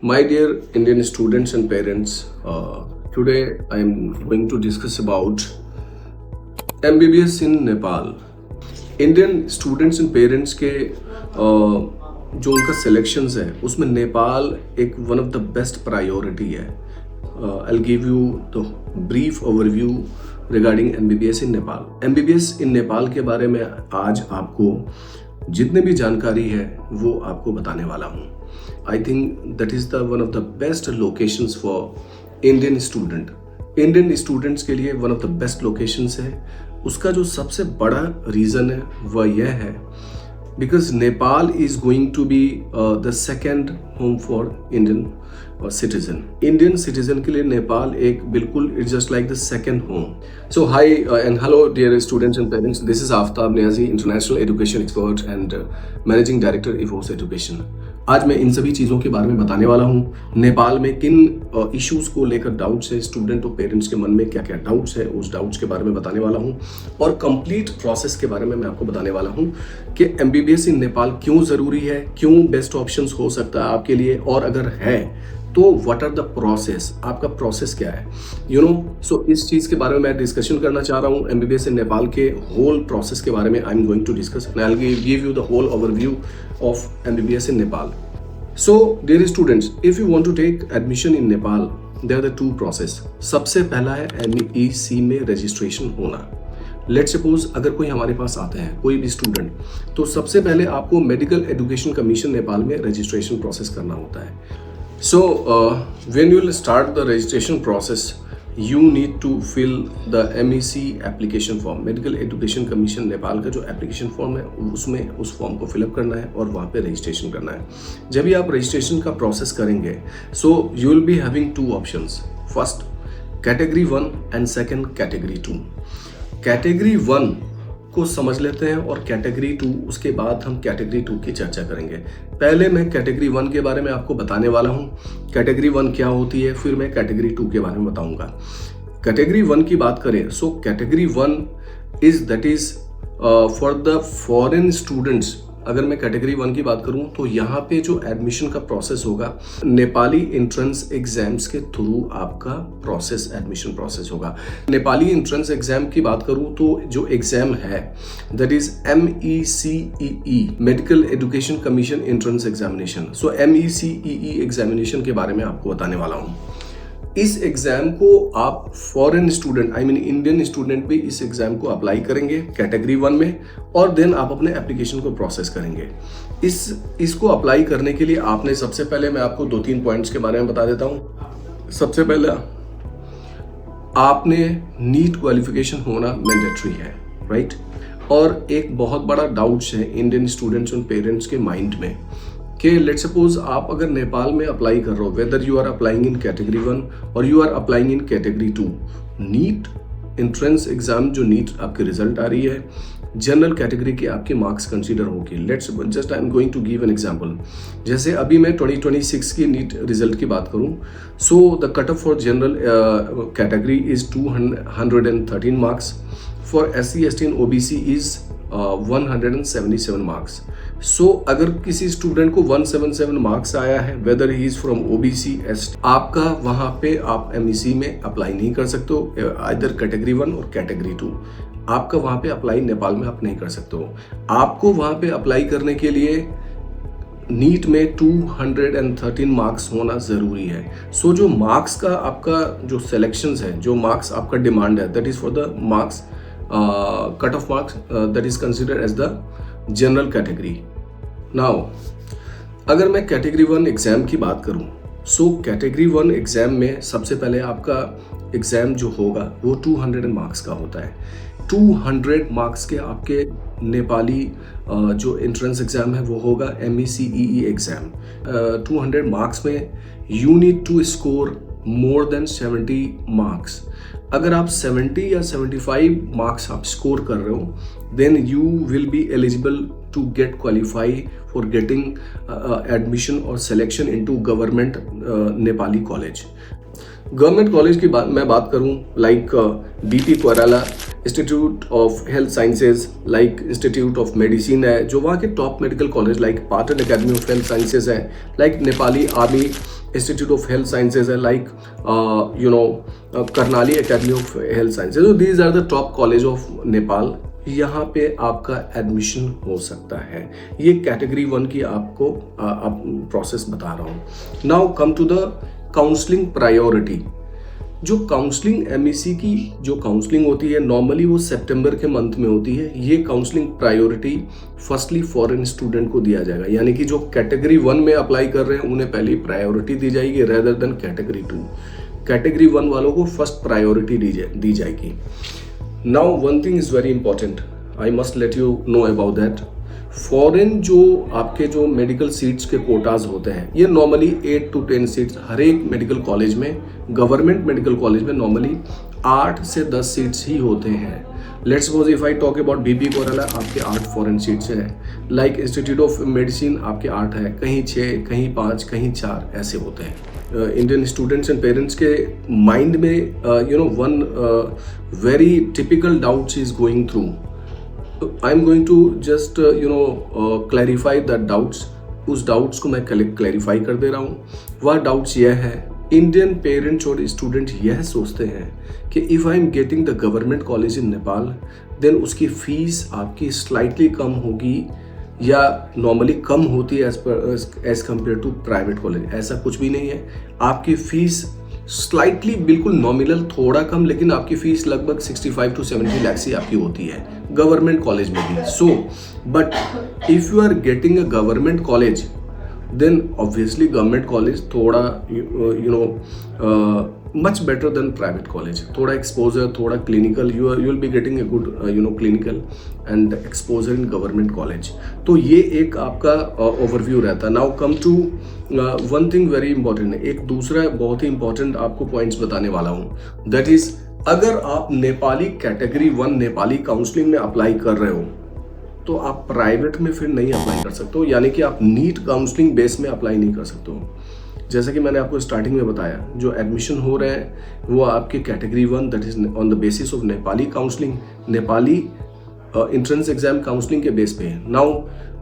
My dear Indian students and parents, today I am going to discuss about MBBS in Nepal. Indian students and parents के जो उनका selections है उसमें नेपाल एक one of the best priority है. I give you the brief overview regarding MBBS in Nepal. MBBS in Nepal के बारे में आज आपको जितने भी जानकारी है वो आपको बताने वाला हूँ. I think that is the one of the best locations for Indian student. Indian students के लिए one of the best locations है. उसका जो सबसे बड़ा रीज़न है वह यह है because Nepal is going to be the second home for Indian citizen. Indian citizen के लिए नेपाल एक बिल्कुल it's just like the second home. So hi and hello dear students and parents, this is Aftab Niazi, international education expert and managing director Eforce education. आज मैं इन सभी चीज़ों के बारे में बताने वाला हूँ. नेपाल में किन इश्यूज़ को लेकर डाउट्स है, स्टूडेंट और पेरेंट्स के मन में क्या क्या डाउट्स है, उस डाउट्स के बारे में बताने वाला हूँ. और कंप्लीट प्रोसेस के बारे में मैं आपको बताने वाला हूँ कि MBBS इन नेपाल क्यों ज़रूरी है, क्यों बेस्ट ऑप्शंस हो सकता है आपके लिए, और अगर है तो व्हाट आर द प्रोसेस, आपका प्रोसेस क्या है, सो इस चीज़ के बारे में मैं डिस्कशन करना चाह रहा हूँ. MBBS इन नेपाल के होल प्रोसेस के बारे में I am going to discuss and I will give you the whole overview of MBBS in Nepal. So, dear students, if you want to take admission in Nepal, there are the two process. सबसे पहला है MEC में registration होना. Let suppose अगर कोई हमारे पास आता है, कोई भी स्टूडेंट, तो सबसे पहले आपको मेडिकल एजुकेशन कमीशन नेपाल में रजिस्ट्रेशन प्रोसेस करना होता है. So when you will start the registration process, you need to fill the MEC application form. Medical education commission Nepal का जो एप्लीकेशन फॉर्म है उसमें उस फॉर्म को फिलअप करना है और वहाँ पे रजिस्ट्रेशन करना है. जब भी आप रजिस्ट्रेशन का प्रोसेस करेंगे, so you will be having two options. First category 1 and second category 2. Category 1 को समझ लेते हैं और कैटेगरी 2 उसके बाद हम कैटेगरी 2 की चर्चा करेंगे. पहले मैं कैटेगरी 1 के बारे में आपको बताने वाला हूँ. कैटेगरी 1 क्या होती है, फिर मैं कैटेगरी 2 के बारे में बताऊंगा. कैटेगरी 1 की बात करें, so category 1 is that is for the foreign students. अगर मैं कैटेगरी 1 की बात करूं तो यहाँ पे जो एडमिशन का प्रोसेस होगा, नेपाली एंट्रेंस एग्जाम्स के थ्रू आपका प्रोसेस, एडमिशन प्रोसेस होगा. नेपाली एंट्रेंस एग्जाम की बात करूं तो जो एग्जाम है that is MECEE, medical education commission entrance examination. So MECEE examination के बारे में आपको बताने वाला हूँ. इस एग्जाम को आप foreign student, I mean Indian student भी इस एग्जाम को अप्लाई करेंगे कैटेगरी 1 में, और देन आप अपने एप्लीकेशन को प्रोसेस करेंगे. इसको अप्लाई करने के लिए आपने सबसे पहले मैं आपको 2-3 पॉइंट्स के बारे में बता देता हूँ. सबसे पहले आपने नीट क्वालिफिकेशन होना मैंडेटरी है, राइट. और एक बहुत बड़ा डाउट्स है इंडियन स्टूडेंट्स और पेरेंट्स के माइंड में कि लेट सपोज आप अगर नेपाल में अप्लाई कर रहे हो, whether you are applying in category 1 और you are applying in category 2, NEET entrance exam जो नीट आपकी रिजल्ट आ रही है, जनरल कैटेगरी के आपके मार्क्स कंसीडर होगी. Let's just I am going to give an example. जैसे अभी मैं 2026 की नीट रिजल्ट की बात करूं, so the cut off for general category is 213 marks. For SC ST and OBC is 177 marks. So अगर किसी स्टूडेंट को 177 मार्क्स आया है, whether he is from OBC ST, आपका वहाँ पे आप MEC में अप्लाई नहीं कर सकते हो. इधर कैटेगरी 1 और कैटेगरी 2 आपका वहाँ पे अप्लाई नेपाल में आप नहीं कर सकते हो. आपको वहाँ पे अप्लाई करने के लिए नीट में 213 मार्क्स होना ज़रूरी है. सो जो मार्क्स का आपका जो सिलेक्शंस है, जो मार्क्स आपका डिमांड है, that is for the marks cut off marks that is considered as the general category. Now अगर मैं कैटेगरी 1 एग्ज़ाम की बात करूं, सो कैटेगरी 1 एग्ज़ाम में सबसे पहले आपका एग्ज़ाम जो होगा वो 200 मार्क्स का होता है. 200 मार्क्स के आपके नेपाली जो एंट्रेंस एग्ज़ाम है वो होगा MECEE एग्ज़ाम. 200 मार्क्स में you need to score more than 70 marks. अगर आप 70 या 75 मार्क्स आप स्कोर कर रहे हो, then you will be eligible to get qualify for getting admission और selection into government Nepali college. Government college की मैं बात करूं, like BP Koirala institute of health sciences, like institute of medicine है, जो वहाँ के top medical college, like Patan academy of health sciences है, like Nepali army institute of health sciences है, like Karnali academy of health sciences. तो these are the top college of Nepal. यहाँ पे आपका एडमिशन हो सकता है। ये कैटेगरी 1 की आपको प्रोसेस बता रहा हूँ। Now come to the counselling priority. जो काउंसलिंग एमईसी की जो काउंसलिंग होती है नॉर्मली वो सितंबर के मंथ में होती है। ये counselling priority firstly foreign student को दिया जाएगा, यानी कि जो कैटेगरी 1 में अप्लाई कर रहे हैं उन्हें पहली प्रायोरिटी दी जाएगी रेदर देन कैटेगरी 2। कैटेगरी 1 वालों को फर्स्ट प्रायोरिटी दी जाएगी। Now one thing is very important, I must let you know about that. Foreign जो आपके जो मेडिकल सीट्स के कोटाज होते हैं ये नॉर्मली 8 to 10 सीट्स हर एक मेडिकल कॉलेज में, गवर्नमेंट मेडिकल कॉलेज में नॉर्मली 8 से 10 सीट्स ही होते हैं। Let's suppose if I talk about BP Koirala, आपके 8 फॉरेन सीट्स हैं। लाइक इंस्टीट्यूट ऑफ मेडिसिन आपके 8 है, कहीं 6, कहीं 5, कहीं 4 ऐसे होते हैं। इंडियन स्टूडेंट्स एंड पेरेंट्स के माइंड में one very typical doubts is going through. I am going to just clarify the doubts. उस डाउट्स को मैं क्लैरिफाई कर दे रहा हूँ। वह डाउट्स यह है, इंडियन पेरेंट्स और स्टूडेंट यह सोचते हैं कि if I am getting the government college in Nepal then उसकी फीस आपकी स्लाइटली कम होगी या नॉर्मली कम होती है as compare to private college. ऐसा कुछ भी नहीं है। आपकी फीस स्लाइटली बिल्कुल नॉमिनल थोड़ा कम, लेकिन आपकी फीस लगभग 65 to 70 लाख ही आपकी होती है गवर्नमेंट कॉलेज में भी। So but if you are getting a government college then obviously government college थोड़ा much better than private college. थोड़ा एक्सपोजर, थोड़ा clinical, you will be getting a good clinical and exposure in government college. तो ये एक आपका overview रहता है। Now come to one thing very important है, एक दूसरा बहुत ही इंपॉर्टेंट आपको पॉइंट्स बताने वाला हूँ। दैट इज, अगर आप नेपाली कैटेगरी 1 नेपाली काउंसलिंग में अप्लाई कर रहे हो तो आप प्राइवेट में फिर नहीं अप्लाई कर सकते हो, यानी कि आप नीट काउंसलिंग बेस में अप्लाई नहीं कर सकते हो। जैसे कि मैंने आपको स्टार्टिंग में बताया, जो एडमिशन हो रहे हैं वो आपके category 1 that is on the basis of Nepali counselling, Nepali entrance exam counselling के बेस पे है। Now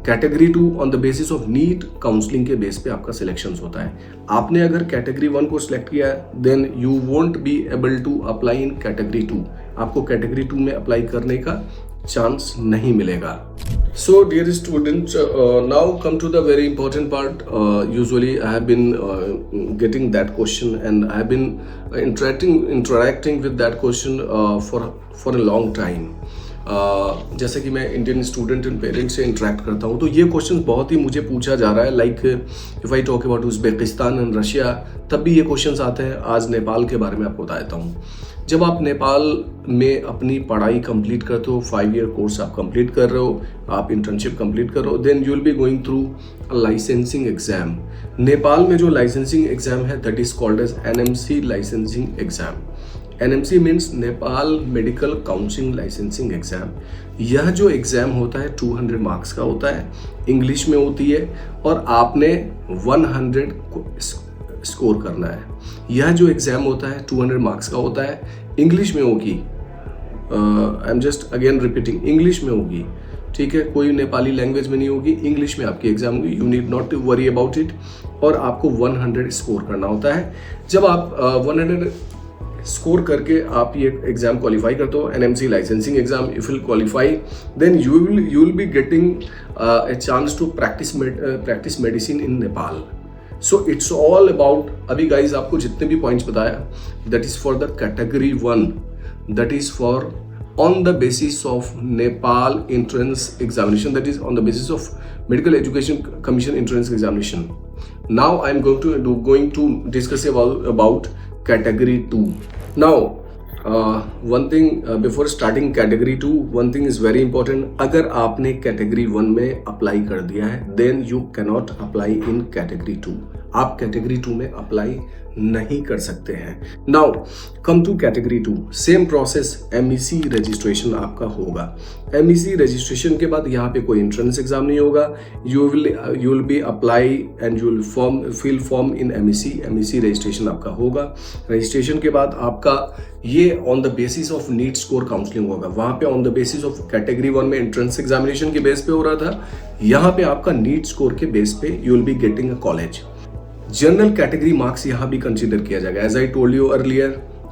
category 2 on the basis of NEET counselling के बेस पे आपका सिलेक्शन होता है। आपने अगर कैटेगरी 1 को सिलेक्ट किया है then you won't be able to apply in category 2। आपको कैटेगरी 2 में अप्लाई करने का चांस नहीं मिलेगा। So dear students, now come to the very important part. Usually I have been getting that question and I have been interacting with that question for a long time. जैसे कि मैं Indian student and parents से interact करता हूँ तो ये question बहुत ही मुझे पूछा जा रहा है। Like if I talk about Uzbekistan and Russia, तब भी ये क्वेश्चंस आते हैं। आज नेपाल के बारे में आपको बता देता हूँ। जब आप नेपाल में अपनी पढ़ाई कंप्लीट करते हो, 5 ईयर कोर्स आप कंप्लीट कर रहे हो, आप इंटर्नशिप कंप्लीट कर रहे हो, then you will be going through a licensing exam. Nepal में जो लाइसेंसिंग एग्जाम है that is called as NMC licensing exam. NMC means Nepal medical counselling licensing exam. यह जो एग्जाम होता है 200 मार्क्स का होता है, इंग्लिश में होती है और आपने 100 स्कोर करना है। यह जो एग्जाम होता है 200 मार्क्स का होता है, इंग्लिश में होगी। I am just again repeating, English में होगी, ठीक है, कोई नेपाली लैंग्वेज में नहीं होगी, इंग्लिश में आपकी एग्जाम होगी। You need not to worry about it. और आपको 100 स्कोर करना होता है। जब आप 100 स्कोर करके आप ये एग्जाम क्वालिफाई करते हो, NMC licensing exam, if will qualify then you will be getting a chance to practise medicine in Nepal. So it's all about, अभी गाइज आपको जितने भी पॉइंट्स बताया that is for the category 1, that is for on the basis of Nepal entrance examination, that is on the basis of medical education commission entrance examination. Now I am going to discuss about category 2. Now one thing before starting category 2, one thing is very important. अगर आपने category 1 में apply कर दिया है then you cannot apply in category 2. आप category 2 में apply नहीं कर सकते हैं. Now come to category 2, same process, MEC registration आपका होगा. MEC रजिस्ट्रेशन के बाद यहाँ पे कोई एंट्रेंस एग्जाम नहीं होगा. You will be apply and you will fill form in MEC registration आपका होगा. रजिस्ट्रेशन के बाद आपका ये on the basis of NEET score counselling होगा. वहाँ पे on the basis of category 1 में एंट्रेंस एग्जामिनेशन के बेस पे हो रहा था, यहाँ पे आपका नीट स्कोर के बेस पे you will be getting a college. General category marks यहाँ भी कंसिडर किया जाएगा। As I told you earlier,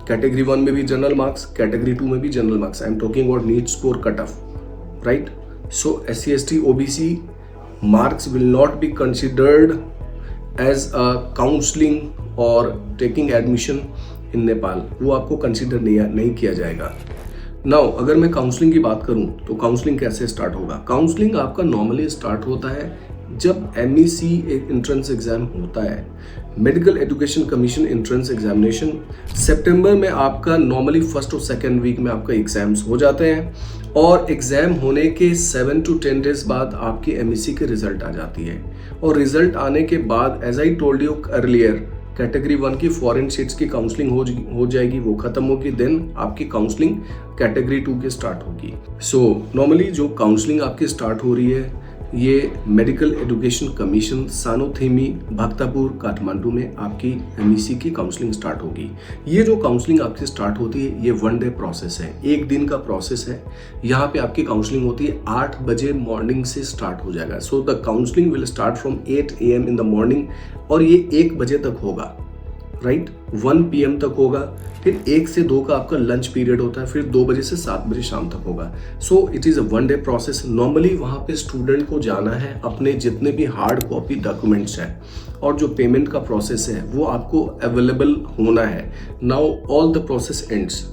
category 1 में भी जनरल मार्क्स, कैटेगरी 2 में भी general marks. I am talking about NEET score cut off, right? So SC ST OBC marks will not be considered as a counseling or taking admission in Nepal। वो आपको consider नहीं किया जाएगा। Now अगर मैं counselling की बात करूं तो काउंसलिंग कैसे स्टार्ट होगा? काउंसलिंग आपका नॉर्मली स्टार्ट होता है जब MEC एंट्रेंस एग्जाम होता है, medical education commission entrance examination. सितंबर में आपका नॉर्मली फर्स्ट और सेकेंड वीक में आपका एग्जाम्स हो जाते हैं और एग्जाम होने के 7 to 10 डेज बाद आपकी MEC के रिजल्ट आ जाती है। और रिजल्ट आने के बाद as I told you earlier, category 1 की फॉरेन सीट्स की काउंसलिंग हो जाएगी, वो खत्म होगी, देन आपकी काउंसलिंग कैटेगरी 2 की स्टार्ट होगी। सो नॉर्मली जो काउंसलिंग आपकी स्टार्ट हो रही है, ये medical education commission Sanothimi Bhaktapur Kathmandu में आपकी MEC की काउंसलिंग स्टार्ट होगी। ये जो काउंसलिंग आपकी स्टार्ट होती है, ये 1 डे प्रोसेस है, एक दिन का प्रोसेस है। यहाँ पे आपकी काउंसलिंग होती है 8 बजे मॉर्निंग से स्टार्ट हो जाएगा। So the counselling will start from 8 AM in the morning और ये 1 बजे तक होगा, राइट? 1 PM तक होगा, फिर 1 से 2 का आपका लंच पीरियड होता है, फिर 2 बजे से 7 बजे शाम तक होगा। सो it is a 1 day process. Normally वहाँ पे स्टूडेंट को जाना है, अपने जितने भी हार्ड कॉपी डॉक्यूमेंट्स हैं और जो पेमेंट का प्रोसेस है वो आपको अवेलेबल होना है। Now all the process ends.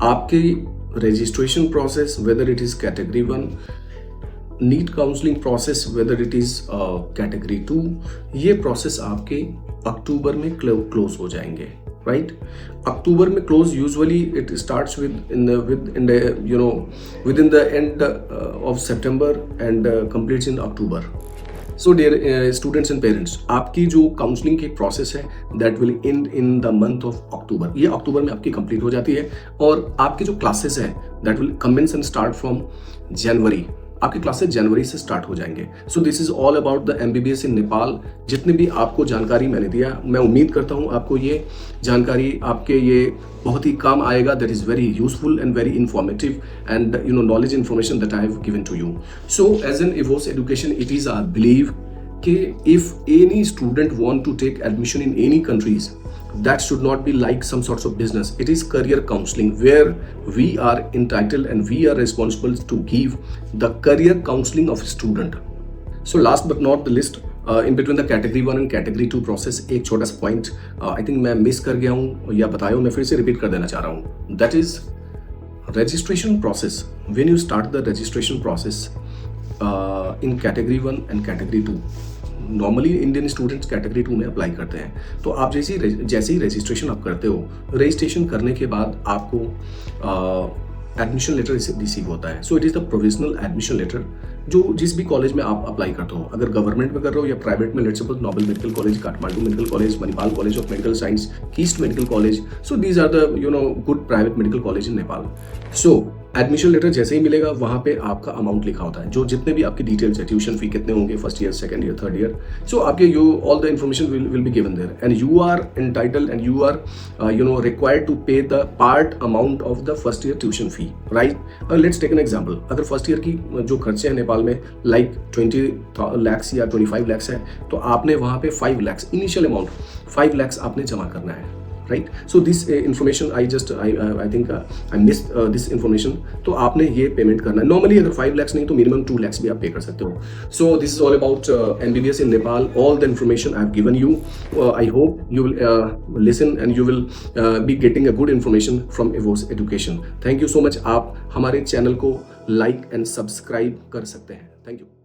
आपकी registration process whether it is category 1, NEET counselling process whether it is category 2, ये प्रोसेस आपके अक्टूबर में क्लोज हो जाएंगे, राइट? अक्टूबर में close usually it starts with in the end of September and completes in October. So dear students and parents, आपकी जो counselling की प्रोसेस है that will end in the month of October. ये अक्टूबर में आपकी कंप्लीट हो जाती है और आपकी जो क्लासेस है that will commence and start from January. आपकी क्लासेस जनवरी से स्टार्ट हो जाएंगे। So this is all about the MBBS in Nepal. जितने भी आपको जानकारी मैंने दिया, मैं उम्मीद करता हूँ आपको ये जानकारी आपके ये बहुत ही काम आएगा। That is very useful and very informative and knowledge information that I have given to you. So as an EVOS education, it is our believe कि if any student want to take admission in any countries, that should not be like some sorts of business. It is career counseling where we are entitled and we are responsible to give the career counseling of a student. So last but not the least, in between the category 1 and category 2 process, एक छोटा सा point I think मैं miss कर गया हूँ या बताया हूँ, मैं फिर से repeat कर देना चाह रहा हूँ. That is registration process. When you start the registration process in category 1 and category 2, normally Indian students category 2 में अप्लाई करते हैं। तो आप जैसे ही रजिस्ट्रेशन आप करते हो, रजिस्ट्रेशन करने के बाद आपको एडमिशन लेटर रिसीव होता है। So it is the provisional admission letter जो जिस भी कॉलेज में आप अप्लाई करते हो, अगर गवर्नमेंट में कर रहे हो या प्राइवेट में, let's suppose Nobel medical college, Kathmandu medical college, Manipal college of medical science, KIST medical college, so these are the good private medical college in Nepal. So admission letter जैसे ही मिलेगा, वहाँ पे आपका अमाउंट लिखा होता है, जो जितने भी आपकी डिटेल्स है, ट्यूशन फी कितने होंगे first year, second year, third year, so आपके all the information will be given there and you are entitled and you are required to pay the part amount of the first year tuition fee, right? Let's take an example. अगर first year की जो खर्चे हैं नेपाल में like 20 lakh या 25 लाख है, तो आपने वहाँ पे 5 लाख इनिशियल अमाउंट 5 लाख आपने जमा करना है, right? So this information I think I miss this information. तो आपने ये पेमेंट करना है। नॉर्मली अगर 5 लाख नहीं तो मिनिमम 2 लाख भी आप पे कर सकते हो। सो this is all about MBBS in Nepal, all the information I have given you. I hope you will listen and you will be getting a good information from EVOS education. Thank you so much. आप हमारे channel को like and subscribe कर सकते हैं। Thank you.